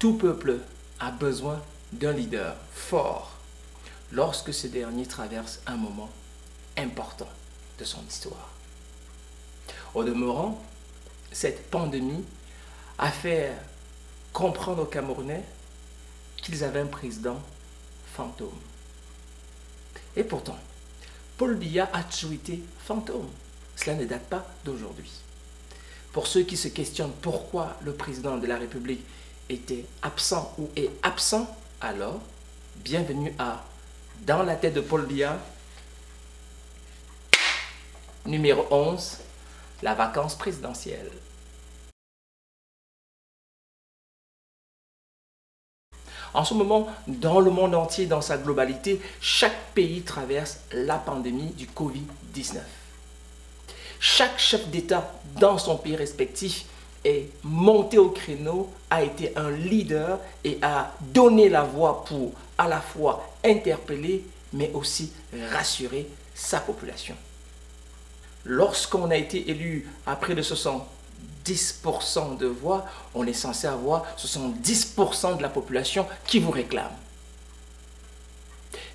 Tout peuple a besoin d'un leader fort lorsque ce dernier traverse un moment important de son histoire. Au demeurant, cette pandémie a fait comprendre aux Camerounais qu'ils avaient un président fantôme. Et pourtant, Paul Biya a toujours été fantôme. Cela ne date pas d'aujourd'hui. Pour ceux qui se questionnent pourquoi le président de la République était absent ou est absent, alors bienvenue à Dans la tête de Paul Biya, numéro 11, la vacance présidentielle. En ce moment, dans le monde entier, dans sa globalité, chaque pays traverse la pandémie du Covid-19. Chaque chef d'État dans son pays respectif est monté au créneau, a été un leader et a donné la voix pour à la fois interpeller, mais aussi rassurer sa population. Lorsqu'on a été élu à près de 70% de voix, on est censé avoir 70% de la population qui vous réclame.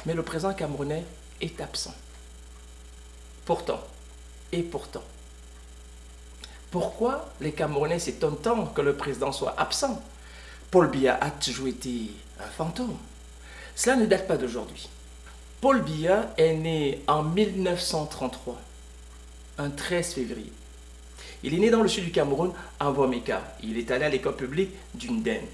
Mais le président camerounais est absent. Pourtant, pourquoi les Camerounais s'étonnent tant que le président soit absent? Paul Biya a toujours été un fantôme. Cela ne date pas d'aujourd'hui. Paul Biya est né en 1933, un 13 février. Il est né dans le sud du Cameroun, à Wameka. Il est allé à l'école publique d'Unden.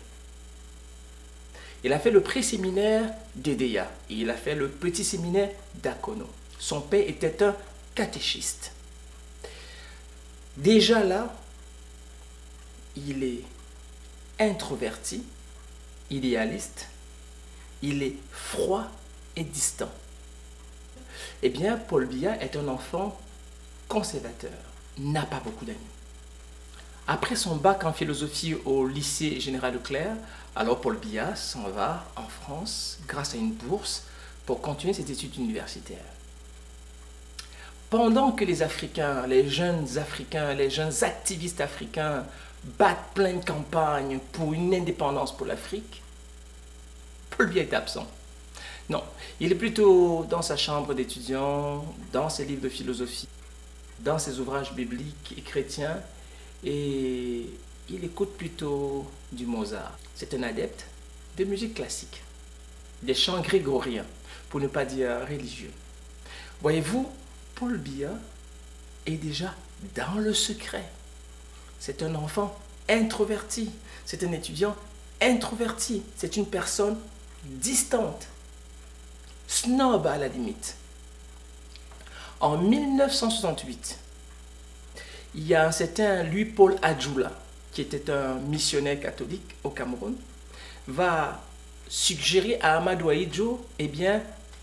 Il a fait le pré-séminaire d'Edeya et il a fait le petit séminaire d'Akono. Son père était un catéchiste. Déjà là, il est introverti, idéaliste, il est froid et distant. Eh bien, Paul Biya est un enfant conservateur, n'a pas beaucoup d'amis. Après son bac en philosophie au lycée Général Leclerc, alors Paul Biya s'en va en France grâce à une bourse pour continuer ses études universitaires. Pendant que les Africains, les jeunes activistes africains battent plein de campagnes pour une indépendance pour l'Afrique, Paul Biya est absent. Non, il est plutôt dans sa chambre d'étudiant, dans ses livres de philosophie, dans ses ouvrages bibliques et chrétiens, et il écoute plutôt du Mozart. C'est un adepte de musique classique, des chants grégoriens, pour ne pas dire religieux. Voyez-vous, Paul Biya est déjà dans le secret. C'est un enfant introverti, c'est un étudiant introverti, c'est une personne distante, snob à la limite. En 1968, il y a un certain Louis-Paul Adjoula, qui était un missionnaire catholique au Cameroun, va suggérer à Amadou Ahidjo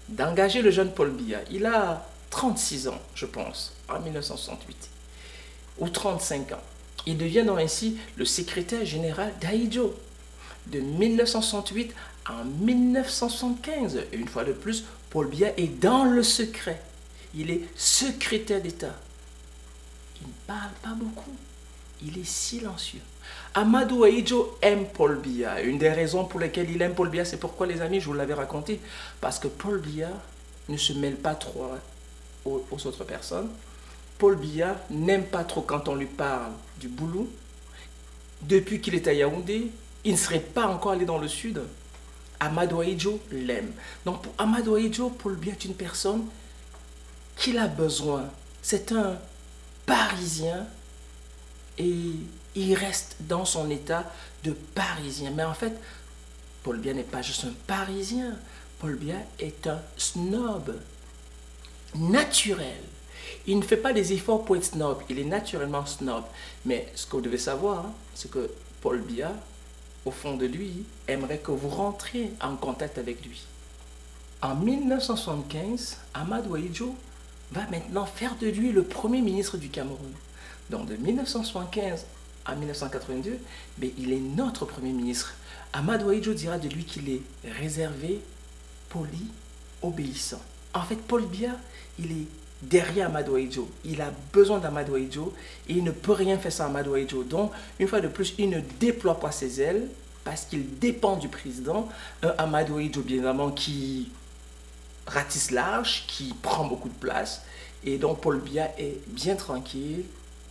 d'engager le jeune Paul Biya. Il a 36 ans, je pense, en 1968, ou 35 ans. Il devient donc ainsi le secrétaire général d'Ahidjo de 1968 en 1975. Et une fois de plus, Paul Biya est dans le secret. Il est secrétaire d'État. Il ne parle pas beaucoup. Il est silencieux. Amadou Ahidjo aime Paul Biya. Une des raisons pour lesquelles il aime Paul Biya, c'est pourquoi, les amis, je vous l'avais raconté. Parce que Paul Biya ne se mêle pas trop aux autres personnes. Paul Biya n'aime pas trop quand on lui parle du boulot. Depuis qu'il est à Yaoundé, il ne serait pas encore allé dans le sud. Amadou Ahidjo l'aime. Donc pour Amadou Ahidjo, Paul Biya est une personne qu'il a besoin. C'est un Parisien et il reste dans son état de Parisien. Mais en fait, Paul Biya n'est pas juste un Parisien. Paul Biya est un snob naturel. Il ne fait pas des efforts pour être snob. Il est naturellement snob. Mais ce que vous devez savoir, c'est que Paul Biya, au fond de lui, aimerait que vous rentriez en contact avec lui. En 1975, Amadou Ahidjo va maintenant faire de lui le premier ministre du Cameroun. Donc de 1975 à 1982, il est notre premier ministre. Amadou Ahidjo dira de lui qu'il est réservé, poli, obéissant. En fait, Paul Biya, il est derrière Amadou Ahidjo. Il a besoin d'Amadou Ahidjo et il ne peut rien faire sans Amadou Ahidjo. Donc, une fois de plus, il ne déploie pas ses ailes, parce qu'il dépend du président. Un Amadou Ahidjo, bien évidemment, qui ratisse large, qui prend beaucoup de place. Et donc Paul Biya est bien tranquille,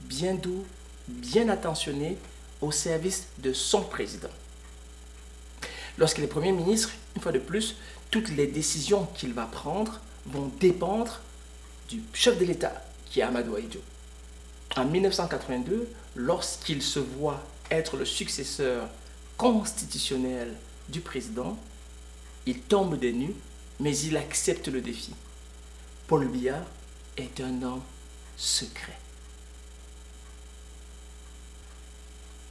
bien doux, bien attentionné au service de son président. Lorsqu'il est Premier ministre, une fois de plus, toutes les décisions qu'il va prendre vont dépendre du chef de l'État, qui est Amadou Ahidjo. En 1982, lorsqu'il se voit être le successeur constitutionnel du président, il tombe des nues, mais il accepte le défi. Paul Biya est un homme secret.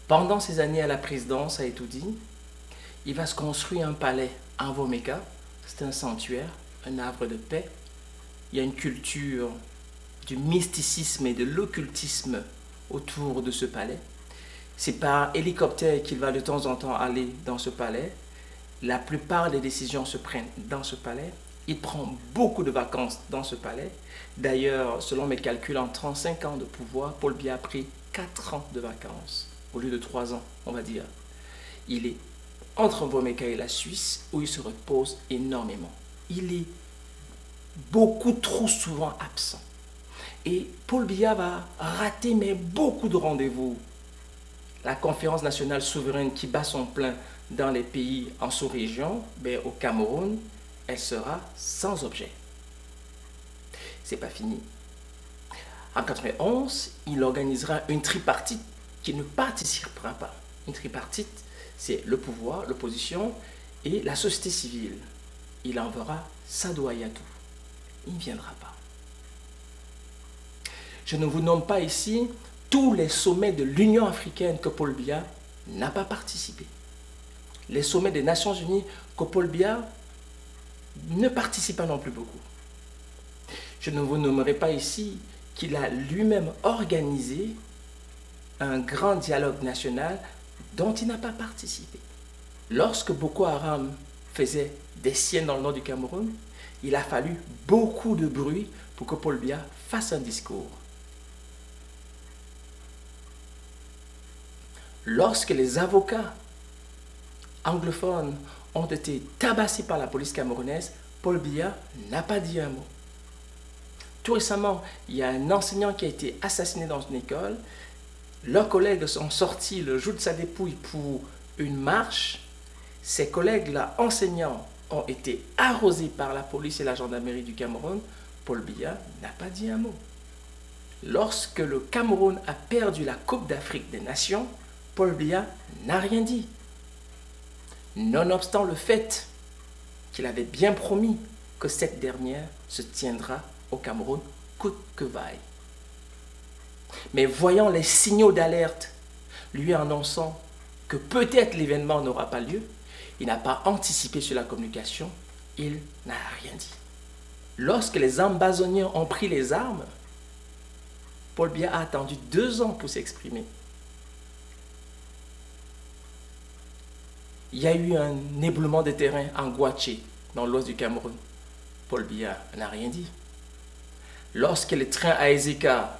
Pendant ces années à la présidence, à Etoudi, il va se construire un palais en Womeka. C'est un sanctuaire, un havre de paix. Il y a une culture du mysticisme et de l'occultisme autour de ce palais. C'est par hélicoptère qu'il va de temps en temps aller dans ce palais. La plupart des décisions se prennent dans ce palais. Il prend beaucoup de vacances dans ce palais. D'ailleurs, selon mes calculs, en 35 ans de pouvoir, Paul Biya a pris 4 ans de vacances, au lieu de 3 ans, on va dire. Il est entre Womeka et la Suisse, où il se repose énormément. Il est beaucoup trop souvent absent. Et Paul Biya va rater mais beaucoup de rendez-vous. La conférence nationale souveraine qui bat son plein dans les pays en sous-région, au Cameroun, elle sera sans objet. C'est pas fini. En 1991, il organisera une tripartite qui ne participera pas. Une tripartite, c'est le pouvoir, l'opposition et la société civile. Il enverra Sadou Hayatou. Il ne viendra pas. Je ne vous nomme pas ici tous les sommets de l'Union africaine que Paul Biya n'a pas participé. Les sommets des Nations Unies que Paul Biya ne participe pas non plus beaucoup. Je ne vous nommerai pas ici qu'il a lui-même organisé un grand dialogue national dont il n'a pas participé. Lorsque Boko Haram faisait des siennes dans le nord du Cameroun, il a fallu beaucoup de bruit pour que Paul Biya fasse un discours. Lorsque les avocats anglophones ont été tabassés par la police camerounaise, Paul Biya n'a pas dit un mot. Tout récemment, il y a un enseignant qui a été assassiné dans une école. Leurs collègues sont sortis le jour de sa dépouille pour une marche. Ces collègues-là, enseignants, ont été arrosés par la police et la gendarmerie du Cameroun. Paul Biya n'a pas dit un mot. Lorsque le Cameroun a perdu la Coupe d'Afrique des Nations, Paul Biya n'a rien dit. Nonobstant le fait qu'il avait bien promis que cette dernière se tiendra au Cameroun coûte que vaille. Mais voyant les signaux d'alerte lui annonçant que peut-être l'événement n'aura pas lieu, il n'a pas anticipé sur la communication, il n'a rien dit. Lorsque les Ambazoniens ont pris les armes, Paul Biya a attendu 2 ans pour s'exprimer. Il y a eu un éboulement de terrain en Gouaché, dans l'ouest du Cameroun. Paul Biya n'a rien dit. Lorsque le train à Ezeka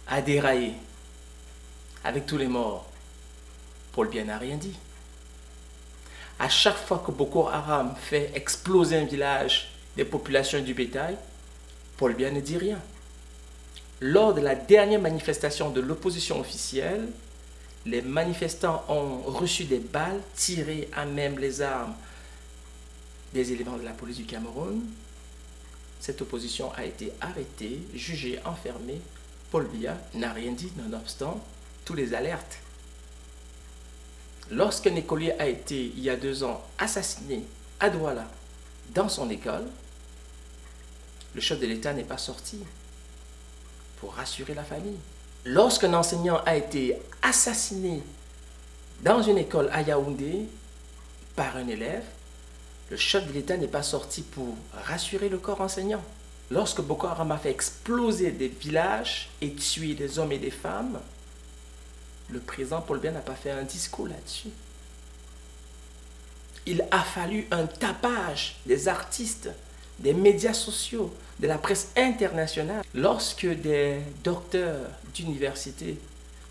a déraillé avec tous les morts, Paul Biya n'a rien dit. À chaque fois que Boko Haram fait exploser un village des populations et du bétail, Paul Biya ne dit rien. Lors de la dernière manifestation de l'opposition officielle, les manifestants ont reçu des balles tirées à même les armes des éléments de la police du Cameroun. Cette opposition a été arrêtée, jugée, enfermée. Paul Biya n'a rien dit, nonobstant tous les alertes. Lorsqu'un écolier a été, il y a 2 ans, assassiné à Douala, dans son école, le chef de l'État n'est pas sorti pour rassurer la famille. Lorsqu'un enseignant a été assassiné dans une école à Yaoundé par un élève, le chef de l'État n'est pas sorti pour rassurer le corps enseignant. Lorsque Boko Haram a fait exploser des villages et tuer des hommes et des femmes, le président Paul Biya n'a pas fait un discours là-dessus. Il a fallu un tapage des artistes, des médias sociaux, de la presse internationale. Lorsque des docteurs d'université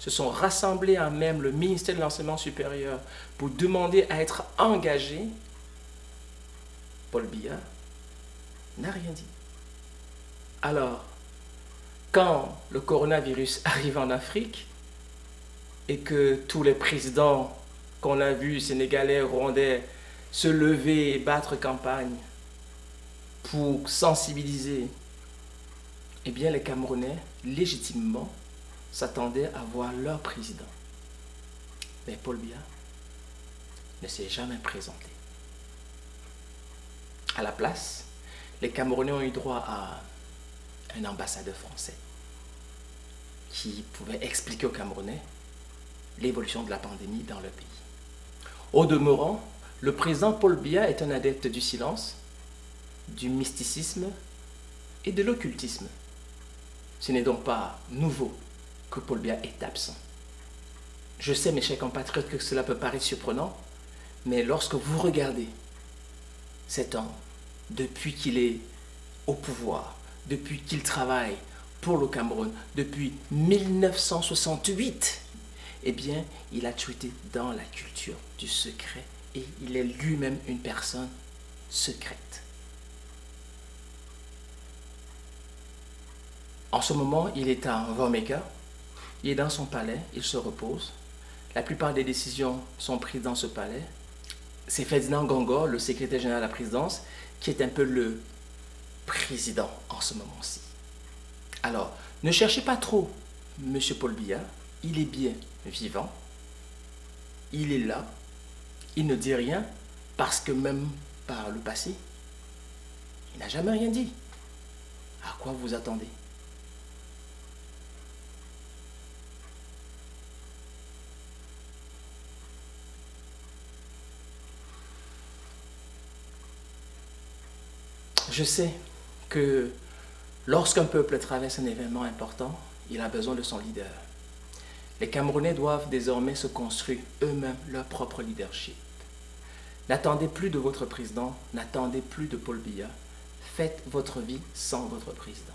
se sont rassemblés à même le ministère de l'Enseignement supérieur pour demander à être engagés, Paul Biya n'a rien dit. Alors, quand le coronavirus arrive en Afrique et que tous les présidents qu'on a vus, sénégalais, rwandais, se lever et battre campagne pour sensibiliser, eh bien les Camerounais, légitimement, s'attendaient à voir leur président. Mais Paul Biya ne s'est jamais présenté. À la place, les Camerounais ont eu droit à un ambassadeur français qui pouvait expliquer aux Camerounais l'évolution de la pandémie dans le pays. Au demeurant, le président Paul Biya est un adepte du silence, du mysticisme et de l'occultisme. Ce n'est donc pas nouveau que Paul Biya est absent. Je sais, mes chers compatriotes, que cela peut paraître surprenant, mais lorsque vous regardez cet homme, depuis qu'il est au pouvoir, depuis qu'il travaille pour le Cameroun, depuis 1968, eh bien, il a tweeté dans la culture du secret et il est lui-même une personne secrète. En ce moment, il est à Womeka, il est dans son palais, il se repose. La plupart des décisions sont prises dans ce palais. C'est Ferdinand Gongor, le secrétaire général de la présidence, qui est un peu le président en ce moment-ci. Alors, ne cherchez pas trop M. Paul Biya, il est bien vivant, il est là, il ne dit rien, parce que même par le passé, il n'a jamais rien dit. À quoi vous attendez? Je sais que lorsqu'un peuple traverse un événement important, il a besoin de son leader. Les Camerounais doivent désormais se construire eux-mêmes leur propre leadership. N'attendez plus de votre président, n'attendez plus de Paul Biya. Faites votre vie sans votre président.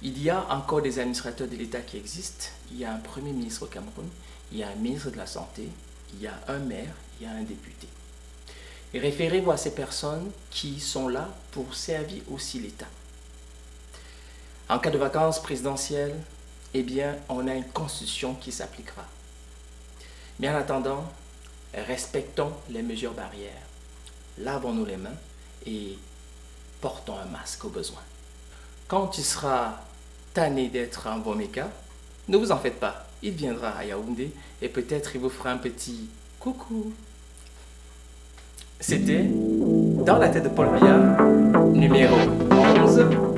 Il y a encore des administrateurs de l'État qui existent. Il y a un premier ministre au Cameroun, il y a un ministre de la Santé, il y a un maire, il y a un député. Et référez-vous à ces personnes qui sont là pour servir aussi l'État. En cas de vacances présidentielles, eh bien, on a une constitution qui s'appliquera. Mais en attendant, respectons les mesures barrières. Lavons-nous les mains et portons un masque au besoin. Quand tu seras tanné d'être en Womeka, ne vous en faites pas. Il viendra à Yaoundé et peut-être il vous fera un petit coucou. C'était Dans la tête de Paul Biya, numéro 11.